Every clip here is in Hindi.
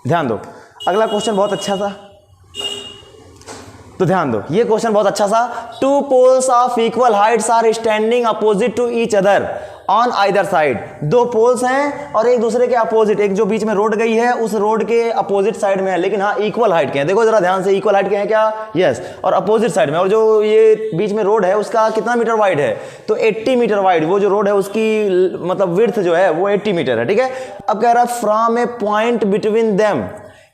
ध्यान दो, अगला क्वेश्चन बहुत अच्छा सा, तो ध्यान दो, ये क्वेश्चन बहुत अच्छा सा। Two poles of equal heights are standing opposite to each other on either side. दो पोल्स हैं और एक दूसरे के अपोजिट, एक जो बीच में रोड गई है उस रोड के अपोजिट साइड में है, लेकिन हाँ इक्वल हाइट के हैं। देखो जरा ध्यान से, इक्वल हाइट के हैं क्या? यस। और अपोजिट साइड में, और जो ये बीच में रोड है उसका कितना मीटर वाइड है? तो 80 मीटर वाइड वो जो रोड है उसकी मतलब विड्थ जो है वो 80 मीटर है, ठीक है। अब कह रहा है from a point between them,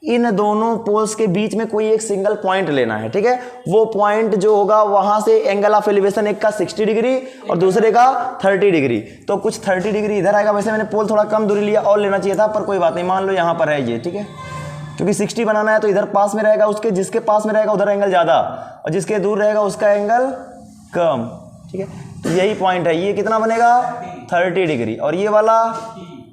इन दोनों पोल्स के बीच में कोई एक सिंगल पॉइंट लेना है, ठीक है। वो पॉइंट जो होगा वहां से एंगल ऑफ एलिवेशन एक का 60 डिग्री और दूसरे का 30 डिग्री, तो कुछ 30 डिग्री इधर आएगा। वैसे मैंने पोल थोड़ा कम दूरी लिया और लेना चाहिए था, पर कोई बात नहीं, मान लो यहां पर है ये, ठीक है। क्योंकि 60 बनाना है तो इधर पास में रहेगा, उसके जिसके पास में रहेगा उधर एंगल ज्यादा और जिसके दूर रहेगा उसका एंगल कम, ठीक है। तो यही पॉइंट है, ये कितना बनेगा? 30 डिग्री और ये वाला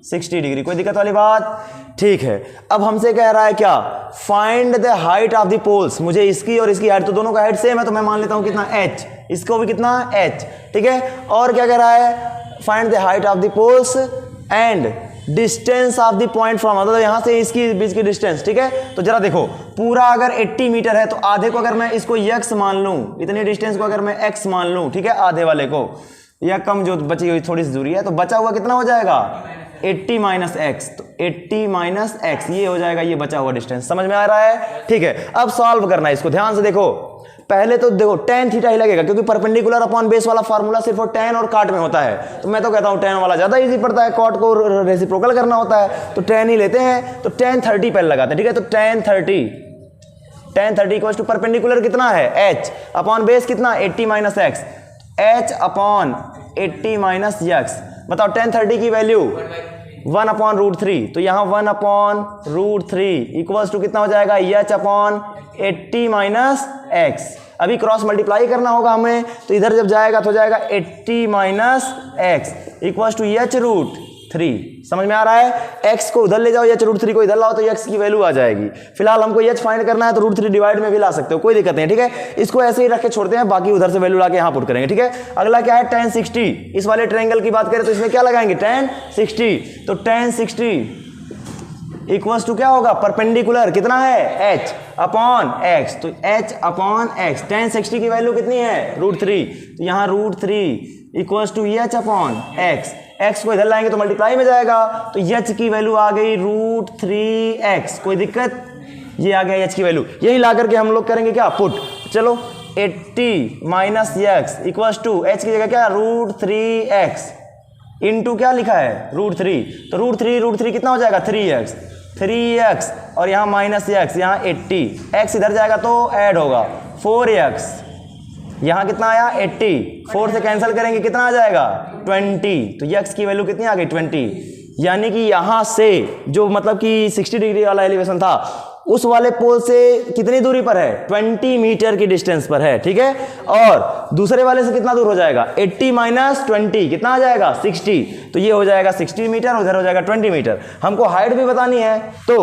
60 डिग्री। कोई दिक्कत वाली बात? ठीक है। अब हमसे कह रहा है क्या? Find the height of the poles. मुझे इसकी और इसकी हाइट, तो दोनों का हाइट सेम है तो मैं मान लेता हूं कितना? h, इसको भी कितना? h, ठीक है। और क्या कह रहा है? Find the height of the poles and distance of the point from, मतलब यहां से इसकी बीच की डिस्टेंस, ठीक है। तो जरा देखो, पूरा अगर 80 मीटर है तो आधे को अगर मैं इसको x मान लूं, इतनी डिस्टेंस को अगर मैं x मान लूं, ठीक है, आधे वाले को, या कम जो बची हुई थोड़ी सी दूरी है, तो बचा हुआ कितना हो जाएगा? 80 माइनस एक्स, तो 80 माइनस एक्स ये हो जाएगा ये बचा हुआ डिस्टेंस। समझ में आ रहा है? ठीक है। अब सॉल्व करना है इसको, ध्यान से देखो। पहले तो देखो tan थीटा ही लगेगा, क्योंकि परपेंडिकुलर अपॉन बेस वाला फार्मूला सिर्फ tan और काट में होता है, तो मैं तो कहता हूं tan वाला ज्यादा इजी पड़ता है, कॉट को रेसिप्रोकल करना होता है, तो tan ही लेते हैं। तो tan 30 पहले लगाते हैं, ठीक है। तो tan 30 इक्वल्स टू परपेंडिकुलर कितना है? h अपॉन बेस कितना? 80 minus x, h upon 80 minus x. बताओ tan 30 की वैल्यू 1 अपॉन रूट 3, तो यहाँ 1 अपॉन रूट 3 इक्वल्स टू कितना हो जाएगा? h upon 80 minus x. अभी क्रॉस मल्टीप्लाई करना होगा हमें, तो इधर जब जाएगा तो जाएगा 80 minus x equals to h root 3। समझ में आ रहा है? x को उधर ले जाओ, h रूट 3 को इधर लाओ, तो x की वैल्यू आ जाएगी। फिलहाल हमको h फाइंड करना है, तो रूट 3 डिवाइड में भी ला सकते हो, कोई दिक्कत नहीं, ठीक है। इसको ऐसे ही रख के छोड़ते हैं, बाकी उधर से वैल्यू ला के यहाँ पुट करेंगे, ठीक है। अगला क्या है? tan 60। इस वाले ट्रायंगल की बात करें तो इसमें क्या लगाएंगे? tan 60। तो tan 60 इक्वल्स टू क्या होगा? परपेंडिकुलर कितना है? h अपॉन x, तो h अपॉन x। tan 60 की वैल्यू कितनी है? रूट 3, तो यहाँ root 3 equals to h upon x। x को इधर लाएंगे तो मल्टीप्लाई में जाएगा, तो h की वैल्यू आ गई रूट 3x। कोई दिक्कत? ये आ गया h की वैल्यू, यही ला करके हम लोग करेंगे क्या? पुट। चलो 80 minus x equals to h की जगह क्या? रूट 3x इंटू क्या लिखा है? रूट 3। तो रूट 3 कितना हो जाएगा? 3x और यहाँ माइनस x, यहाँ 80, x इधर जाएगा तो ऐड होगा 4x, यहाँ कितना आया? 80, 4 से कैंसिल करेंगे कितना आ जाएगा? 20, तो x की वैल्यू कितनी आ गई? 20। यानी कि यहाँ से जो मतलब कि 60 डिग्री वाला एलिवेशन था उस वाले पोल से कितनी दूरी पर है? 20 मीटर की डिस्टेंस पर है, ठीक है। और दूसरे वाले से कितना दूर हो जाएगा? 80 माइनस 20 कितना आ जाएगा? 60, तो ये हो जाएगा 60 मीटर, उधर हो जाएगा 20 मीटर। हमको हाइट भी बतानी है, तो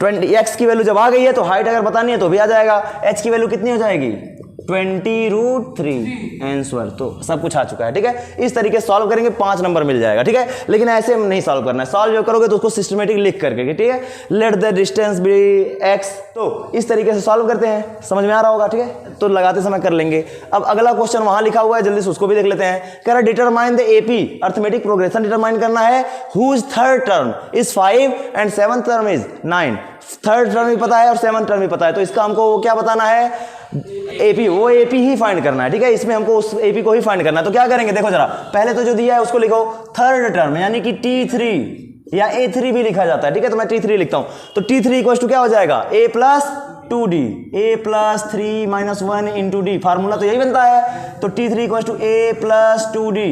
20x की वैल्यू जब आ गई है तो हाइट अगर बतानी है तो भी आ जाएगा। h की वैल्यू कितनी हो जाएगी? 20 रूट 3 आंसर। तो सब कुछ आ चुका है, ठीक है। इस तरीके से सॉल्व करेंगे 5 नंबर मिल जाएगा, ठीक है। लेकिन ऐसे नहीं सॉल्व करना है, सॉल्व जो करोगे तो उसको सिस्टमेटिक लिख करके, ठीक है। Let the distance be x, तो इस तरीके से सॉल्व करते हैं, समझ में आ रहा होगा, ठीक है। तो लगाते समय कर लेंगे। अब अगला क्वेश्चन वहां लिखा हुआ है, जल्दी से उसको भी देख लेते हैं। कह रहा है determine the AP arithmetic progression determine करना है, whose third term is 5 and 7th term is 9। Third term भी पता है और 7th टर्म भी पता है, तो इसका हमको क्या बताना है? एपी, वो एपी ही फाइंड करना है, ठीक है। इसमें हमको उस एपी को ही फाइंड करना है। तो क्या करेंगे? देखो जरा, पहले तो जो दिया है उसको लिखो थर्ड टर्म, यानी कि T3 या A3 भी लिखा जाता है, ठीक है। तो मैं T3 लिखता हूं, तो T3 इक्वल टू क्या हो जाएगा? A plus 2D, A plus 3 minus 1 into D, formula तो यही बनता है। तो T3 equal to A plus 2D,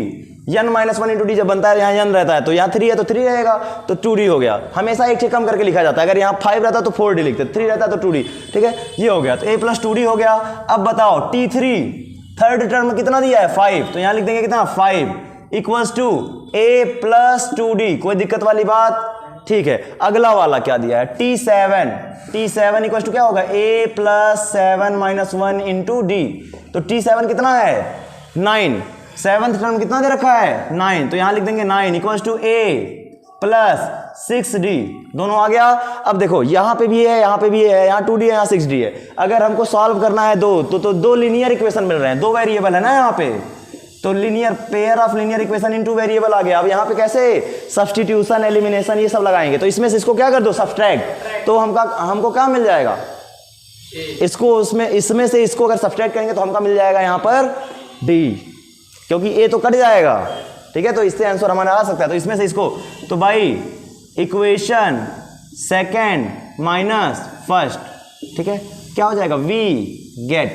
n minus 1 into D जब बनता है, यहाँ n रहता है तो यहाँ 3 है तो 3 रहेगा, तो 2D हो गया। हमेशा एक कम करके लिखा जाता है, अगर यहाँ 5 रहता तो 4D लिखते, 3 रहता तो 2D, ठीक है। ये हो गया, तो A प्लस 2D हो गया। अब बताओ T3 थर्ड टर्म कितना दिया है? 5, तो यहाँ लिख देंगे कितना? 5 equals to A plus 2D। कोई दिक्कत वाली बात? ठीक है। अगला वाला क्या दिया है? T7 इक्वल्स टू क्या होगा? A plus 7 minus 1 into D. तो T7 कितना है? 9। 7th टर्म कितना दे रखा है? 9, तो यहां लिख देंगे 9 equals to A plus 6D दोनों आ गया। अब देखो यहाँ पे भी है, यहाँ पे भी है, यहाँ 2D है, यहाँ 6D है। अगर हमको सॉल्व करना है तो दो लीनियर इक्वेशन मिल रहे हैं, दो वेरिएबल है ना यहाँ पे, तो linear pair of linear equation in two variable आ गया। अब यहाँ पे कैसे सब्स्टिट्यूशन, एलिमिनेशन ये सब लगाएंगे, तो इसमें से इसको क्या कर दो सब्सट्रैक्ट, तो हमको क्या मिल जाएगा, इसको इसमें से इसको अगर सब्सट्रैक्ट करेंगे तो हमको मिल जाएगा यहाँ पर D, क्योंकि A तो कट जाएगा, ठीक है, तो इससे आंसर हमारा आ सकता है। तो इसमें से इसको, तो भाई इक्वेशन सेकेंड माइनस फर्स्ट, ठीक है, क्या हो जाएगा वी गेट,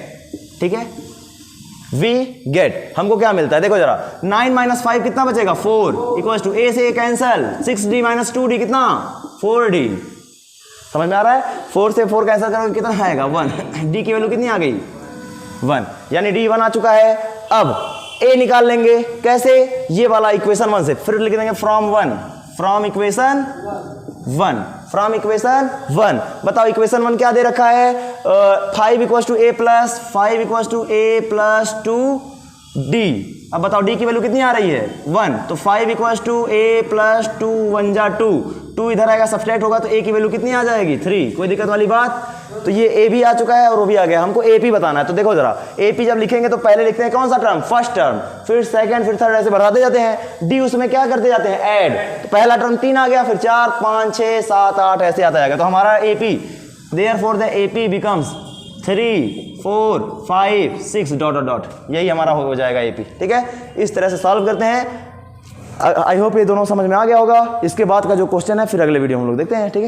ठीक है, वी गेट। हमको क्या मिलता है देखो जरा, 9 माइनस 5 कितना बचेगा 4 इक्वल टू A से A cancel, 6D minus 2D कितना 4D। समझ में आ रहा है, 4 से 4 कैंसिल करोगे कितना आएगा 1, D की वैल्यू कितनी आ गई 1, यानी D 1 आ चुका है। अब A निकाल लेंगे कैसे, ये वाला इक्वेशन 1 से, फिर लिख देंगे फ्रॉम इक्वेशन 1। बताओ इक्वेशन 1 क्या दे रखा है, 5 equal to A plus 5 equal to A plus 2D। अब बताओ D की वैल्यू कितनी आ रही है 1, तो 5 इक्वल टू A प्लस 2 1 जा 2 इधर आएगा, सब्सट्रैक्ट होगा तो A की वैल्यू कितनी आ जाएगी 3। कोई दिक्कत वाली बात, तो ये A भी आ चुका है और वो भी आ गया, हमको AP बताना है। तो देखो जरा, AP जब लिखेंगे तो पहले लिखते हैं कौन सा टर्म, फर्स्ट टर्म, फिर सेकंड, फिर थर्ड, ऐसे बढ़ाते जाते हैं। D उसमें क्या करते जाते हैं ऐड, तो पहला टर्म 3 आ गया, फिर 4 5 6 7 8 ऐसे आता जाएगा। तो हमारा AP, therefore the AP becomes 3 4 5 6 dot dot dot, यही हमारा हो जाएगा AP, ठीक है। इस तरह से सॉल्व करते हैं। आई होप ये दोनों समझ में आ गया होगा। इसके बाद का जो क्वेश्चन है फिर अगले वीडियो हम लोग देखते हैं, ठीक है।